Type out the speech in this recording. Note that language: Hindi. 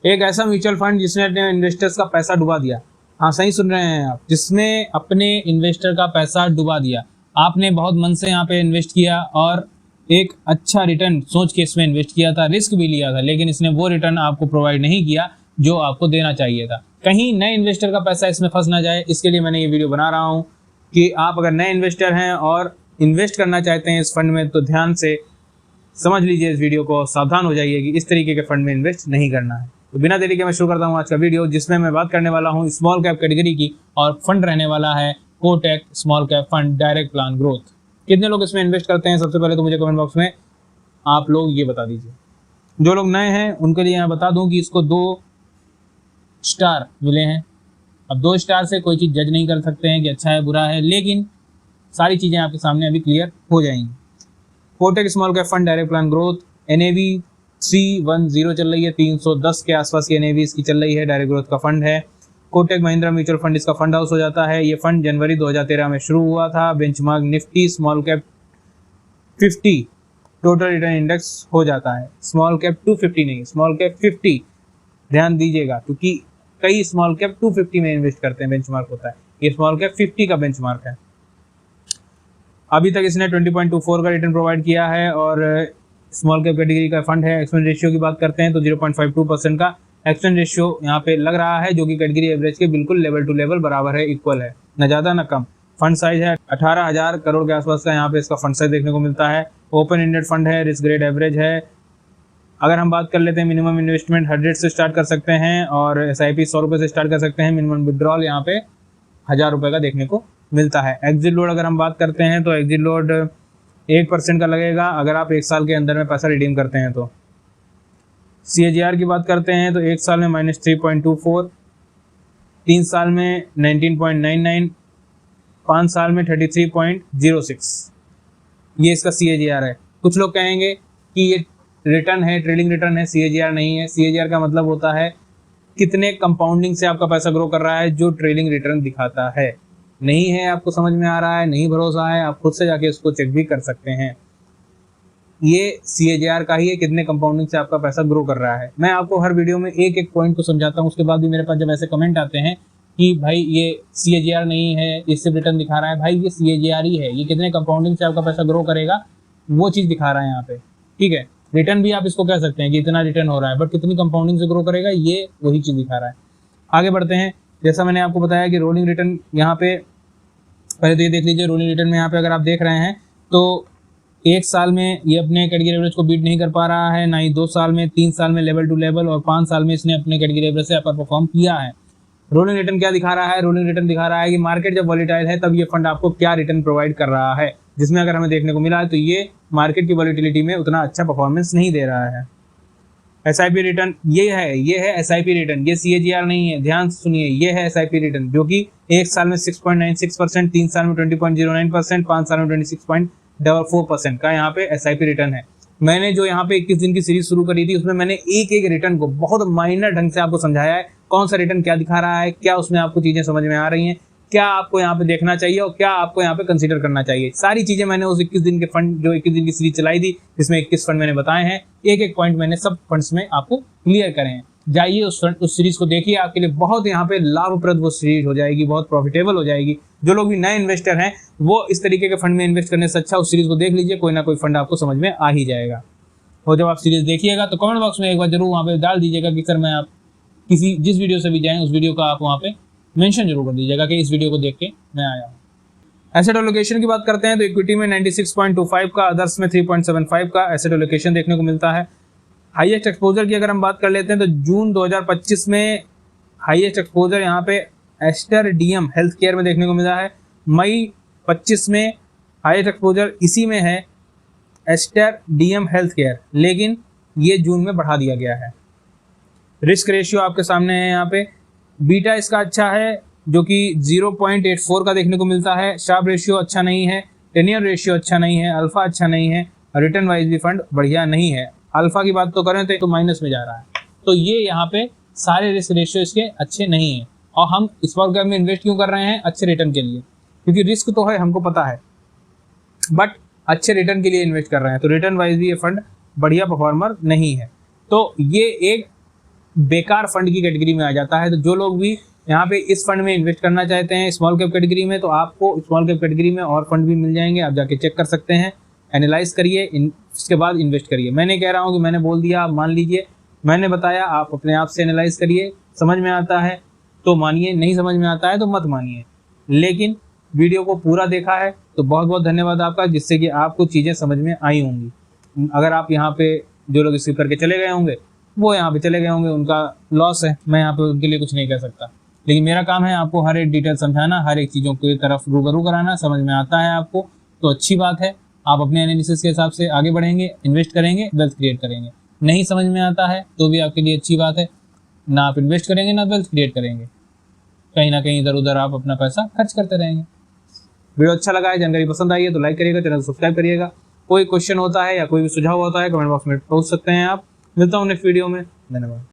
एक ऐसा म्यूचुअल फंड जिसने अपने इन्वेस्टर्स का पैसा डुबा दिया। हाँ, सही सुन रहे हैं आप, जिसने अपने इन्वेस्टर का पैसा डुबा दिया। आपने बहुत मन से यहाँ पे इन्वेस्ट किया और एक अच्छा रिटर्न सोच के इसमें इन्वेस्ट किया था, रिस्क भी लिया था, लेकिन इसने वो रिटर्न आपको प्रोवाइड नहीं किया जो आपको देना चाहिए था। कहीं नए इन्वेस्टर का पैसा इसमें फंस ना जाए, इसके लिए मैंने ये वीडियो बना रहा हूँ कि आप अगर नए इन्वेस्टर हैं और इन्वेस्ट करना चाहते हैं इस फंड में, तो ध्यान से समझ लीजिए इस वीडियो को, सावधान हो जाइए कि इस तरीके के फंड में इन्वेस्ट नहीं करना है। तो बिना देरी के मैं शुरू करता हूँ आज का वीडियो, जिसमें मैं बात करने वाला हूँ स्मॉल कैप कैटेगरी की, और फंड रहने वाला है Kotak small cap fund direct plan growth. कितने लोग इसमें इन्वेस्ट करते हैं, सबसे पहले तो मुझे कमेंट बॉक्स में आप लोग ये बता दीजिए। जो लोग नए हैं उनके लिए मैं बता दूं कि इसको 2 स्टार मिले हैं। अब 2 स्टार से कोई चीज़ जज नहीं कर सकते हैं कि अच्छा है बुरा है, लेकिन सारी चीज़ें आपके सामने अभी क्लियर हो जाएंगी। Kotak small cap fund direct plan growth, NAV 310 चल रही है, 310 के आसपास की NAV इसकी चल रही है। डायरेक्ट ग्रोथ का फंड है। कोटक महिंद्रा म्यूचुअल फंड इसका फंड हाउस हो जाता है। ये फंड जनवरी 2013 में शुरू हुआ था। Benchmark Nifty small cap 50 total return index हो जाता है। स्मॉल कैप 250 नहीं, स्मॉल कैप 50 ध्यान दीजिएगा, क्योंकि कई स्मॉल कैप 250 में इन्वेस्ट करते हैं, बेंचमार्क होता है। ये स्मॉल कैप 50 का बेंचमार्क है। अभी तक इसने 20.24 का रिटर्न प्रोवाइड किया है और स्मॉल कैप कैटेगरी का फंड है। एक्सपेंस रेशियो की बात करते हैं तो 0.52% का एक्सपेंस रेशियो यहाँ पे लग रहा है, जो कि कैटेगरी एवरेज के बिल्कुल लेवल टू लेवल बराबर है, इक्वल है, न ज़्यादा न कम। फंड साइज है 18,000 करोड़ के आसपास का यहाँ पे इसका फंड साइज देखने को मिलता है। ओपन एंडेड फंड है, रिस्क ग्रेड एवरेज है। अगर हम बात कर लेते हैं मिनिमम इन्वेस्टमेंट 100 से स्टार्ट कर सकते हैं और SIP 100 रुपये से स्टार्ट कर सकते हैं। मिनिमम विड्रॉल यहाँ पे 1000 रुपये का देखने को मिलता है। एग्जिट लोड अगर हम बात करते हैं तो एग्जिट लोड 1% का लगेगा अगर आप 1 साल के अंदर में पैसा रिडीम करते हैं तो। CAGR की बात करते हैं तो 1 साल में -3.24, 3 साल में 19.99, 5 साल में 33.06, ये इसका CAGR है। कुछ लोग कहेंगे कि ये रिटर्न है, ट्रेडिंग रिटर्न है, CAGR नहीं है। CAGR का मतलब होता है कितने कंपाउंडिंग से आपका पैसा ग्रो कर रहा है, जो ट्रेडिंग रिटर्न दिखाता है। नहीं है आपको समझ में आ रहा है, नहीं भरोसा है, आप खुद से जाके इसको चेक भी कर सकते हैं। ये CAGR का ही है, कितने कंपाउंडिंग से आपका पैसा ग्रो कर रहा है। मैं आपको हर वीडियो में एक एक पॉइंट को समझाता हूँ, उसके बाद भी मेरे पास जब ऐसे कमेंट आते हैं कि भाई ये CAGR नहीं है, इससे रिटर्न दिखा रहा है, भाई ये CAGR ही है, ये कितने कंपाउंडिंग से आपका पैसा ग्रो करेगा वो चीज़ दिखा रहा है यहाँ पे, ठीक है। रिटर्न भी आप इसको कह सकते हैं कि इतना रिटर्न हो रहा है, बट कितनी कंपाउंडिंग से ग्रो करेगा ये वही चीज़ दिखा रहा है। आगे बढ़ते हैं। जैसा मैंने आपको बताया कि रोलिंग रिटर्न यहाँ पे, पहले तो ये देख लीजिए रोलिंग रिटर्न में यहाँ पे अगर आप देख रहे हैं तो 1 साल में ये अपने कैटेगरी एवरेज को बीट नहीं कर पा रहा है, ना ही 2 साल में, 3 साल में लेवल टू लेवल, और 5 साल में इसने अपने कैटेगरी एवरेज से अपर परफॉर्म किया है। रोलिंग रिटर्न क्या दिखा रहा है? रोलिंग रिटर्न दिखा रहा है कि मार्केट जब वॉलीटाइल है तब ये फंड आपको क्या रिटर्न प्रोवाइड कर रहा है, जिसमें अगर हमें देखने को मिला है तो ये मार्केट की वॉलीटिलिटी में उतना अच्छा परफॉर्मेंस नहीं दे रहा है। SIP रिटर्न ये है SIP रिटर्न, ये CAGR नहीं है, ध्यान से सुनिए, ये है SIP रिटर्न, जो कि 1 साल में 6.96%, 3 साल में 20.09%, 5 साल में 26.44% का यहाँ पे SIP रिटर्न है। मैंने जो यहाँ पे 21 दिन की सीरीज शुरू करी थी उसमें मैंने एक एक रिटर्न को बहुत माइनर ढंग से आपको समझाया है, कौन सा रिटर्न क्या दिखा रहा है, क्या उसमें आपको चीज़ें समझ में आ रही हैं, क्या आपको यहाँ पे देखना चाहिए और क्या आपको यहाँ पे कंसीडर करना चाहिए। सारी चीज़ें मैंने उस 21 दिन के फंड, जो 21 दिन की सीरीज चलाई थी, जिसमें 21 फंड मैंने बताए हैं, एक एक पॉइंट मैंने सब फंड्स में आपको क्लियर करे हैं। जाइए उस सीरीज को देखिए, आपके लिए बहुत यहाँ पे लाभप्रद वो सीरीज हो जाएगी, बहुत प्रॉफिटेबल हो जाएगी। जो लोग भी नए इन्वेस्टर हैं वो इस तरीके के फंड में इन्वेस्ट करने से अच्छा उस सीरीज को देख लीजिए, कोई ना कोई फंड आपको समझ में आ ही जाएगा। और जब आप सीरीज देखिएगा तो कमेंट बॉक्स में एक बार जरूर वहाँ पे डाल दीजिएगा कि सर मैं आप किसी जिस वीडियो से भी जाएं उस वीडियो का आप वहाँ पे मेंशन जरूर कर दीजिएगा कि इस वीडियो को देख के मैं आया हूँ। एसेट एलोकेशन की बात करते हैं तो इक्विटी में 96.25 का, अदर्स में 3.75 का एसेट एलोकेशन देखने को मिलता है। हाईएस्ट एक्सपोजर की अगर हम बात कर लेते हैं तो जून 2025 में हाईएस्ट एक्सपोजर यहाँ पे एस्टर डीएम हेल्थ केयर में देखने को मिला है। मई 25 में हाईएस्ट एक्सपोजर इसी में है एस्टर डीएम हेल्थ केयर, लेकिन ये जून में बढ़ा दिया गया है। रिस्क रेशियो आपके सामने है यहाँ पे। बीटा इसका अच्छा है जो कि 0.84 का देखने को मिलता है। शार्प रेशियो अच्छा नहीं है, टेनियर रेशियो अच्छा नहीं है, अल्फा अच्छा नहीं है, रिटर्न वाइज भी फंड बढ़िया नहीं है। अल्फा की बात तो करें तो माइनस में जा रहा है, तो ये यहाँ पे सारे रिस्क रेशियो इसके अच्छे नहीं है। और हम स्मॉल कैप में इन्वेस्ट क्यों कर रहे हैं? अच्छे रिटर्न के लिए, क्योंकि रिस्क तो है हमको पता है, बट अच्छे रिटर्न के लिए इन्वेस्ट कर रहे हैं, तो रिटर्न वाइज भी ये फंड बढ़िया परफॉर्मर नहीं है। तो ये एक बेकार फंड की कैटेगरी में आ जाता है। तो जो लोग भी यहाँ पे इस फंड में इन्वेस्ट करना चाहते हैं स्मॉल कैप कैटेगरी में, तो आपको स्मॉल कैप कैटेगरी में और फंड भी मिल जाएंगे, आप जाके चेक कर सकते हैं, एनालाइज करिए, उसके बाद इन्वेस्ट करिए। मैं नहीं कह रहा हूँ कि मैंने बोल दिया आप मान लीजिए, मैंने बताया आप अपने आप से एनालाइज करिए, समझ में आता है तो मानिए, नहीं समझ में आता है तो मत मानिए। लेकिन वीडियो को पूरा देखा है तो बहुत बहुत धन्यवाद आपका, जिससे कि आपको चीज़ें समझ में आई होंगी। अगर आप यहाँ पे जो लोग स्किप करके चले गए होंगे वो यहाँ पे चले गए होंगे, उनका लॉस है, मैं यहाँ पे उनके लिए कुछ नहीं कह सकता। लेकिन मेरा काम है आपको हर एक डिटेल समझाना, हर एक चीज़ों की तरफ रूबरू कराना। समझ में आता है आपको तो अच्छी बात है, आप अपने एनालिसिस के हिसाब से आगे बढ़ेंगे, इन्वेस्ट करेंगे, वेल्थ क्रिएट करेंगे। नहीं समझ में आता है तो भी आपके लिए अच्छी बात है, ना आप इन्वेस्ट करेंगे ना वेल्थ क्रिएट करेंगे, कहीं ना कहीं इधर उधर आप अपना पैसा खर्च करते रहेंगे। वीडियो अच्छा लगा है, जानकारी पसंद आई है तो लाइक करिएगा, चैनल को सब्सक्राइब करिएगा। कोई क्वेश्चन होता है या कोई भी सुझाव होता है कमेंट बॉक्स में पूछ सकते हैं आप। मिलता हूँ नेक्स्ट वीडियो में, धन्यवाद।